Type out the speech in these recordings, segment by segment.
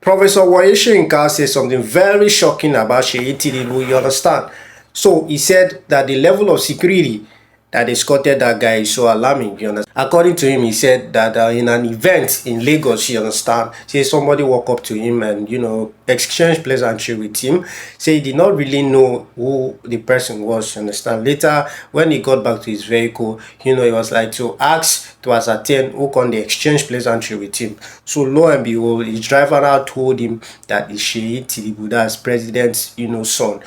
Professor Wole Soyinke said something very shocking about SEYI Tinubu, you understand? So he said that the level of security that escorted that guy is so alarming, you understand? According to him, he said that in an event in Lagos, you understand, say somebody walked up to him and, exchanged pleasantry with him. Say he did not really know who the person was, you understand? Later, when he got back to his vehicle, he was like to ask to ascertain who can they exchange pleasantry with him. So lo and behold, his driver now told him that it's SEYI Tinubu, that's president's, son.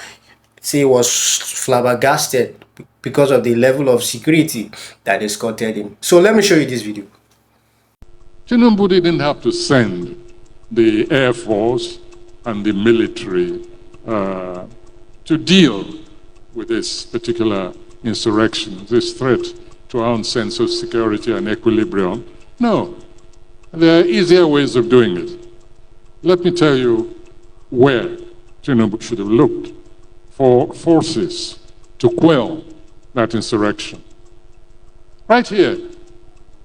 Say he was flabbergasted because of the level of security that escorted him. So let me show you this video. Tinubu didn't have to send the Air Force and the military to deal with this particular insurrection, this threat to our own sense of security and equilibrium. No, there are easier ways of doing it. Let me tell you where Tinubu should have looked for forces to quell that insurrection. Right here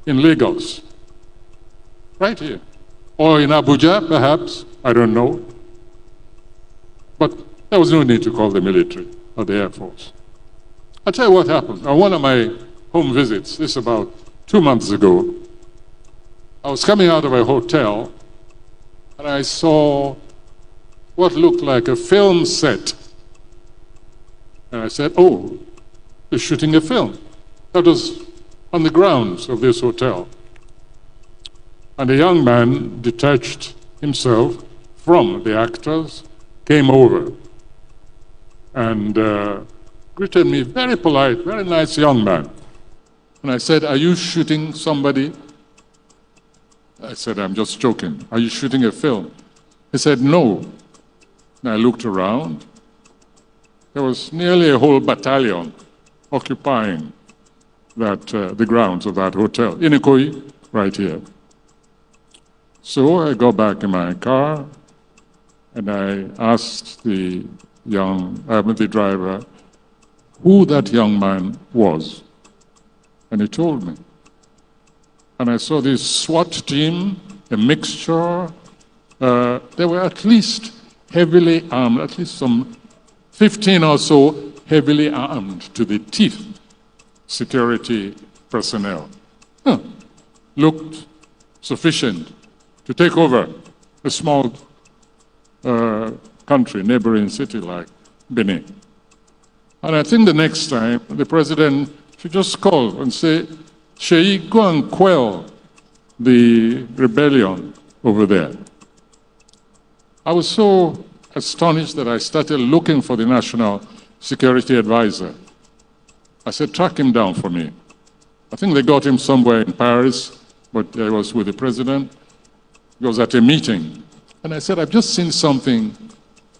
in Lagos, right here, or in Abuja perhaps, I don't know. But there was no need to call the military or the Air Force. I'll tell you what happened. On one of my home visits, this about 2 months ago, I was coming out of a hotel and I saw what looked like a film set. And I said, oh, they're shooting a film. That was on the grounds of this hotel. And a young man detached himself from the actors, came over and greeted me, very polite, very nice young man. And I said, are you shooting somebody? I said, I'm just joking. Are you shooting a film? He said, no. And I looked around. There was nearly a whole battalion occupying the grounds of that hotel, in Ikoyi, right here. So I got back in my car and I asked the driver who that young man was. And he told me. And I saw this SWAT team, a mixture. They were at least heavily armed, at least some 15 or so heavily armed to the teeth security personnel. Looked sufficient to take over a small country, neighboring city like Benin. And I think the next time the president should just call and say, SEYI, go and quell the rebellion over there. I was so astonished that I started looking for the National Security Advisor. I said, track him down for me. I think they got him somewhere in Paris, but I was with the president. He was at a meeting. And I said, I've just seen something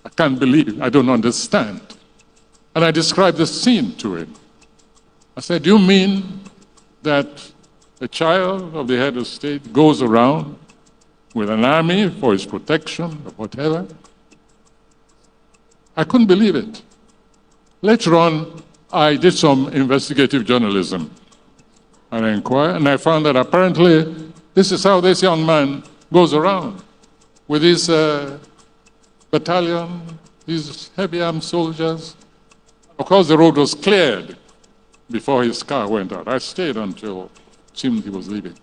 I can't believe, I don't understand. And I described the scene to him. I said, you mean that a child of the head of state goes around with an army for his protection or whatever? I couldn't believe it. Later on, I did some investigative journalism. And I inquired, and I found that apparently this is how this young man goes around with his battalion, his heavy armed soldiers. Of course, the road was cleared before his car went out. I stayed until it seemed he was leaving.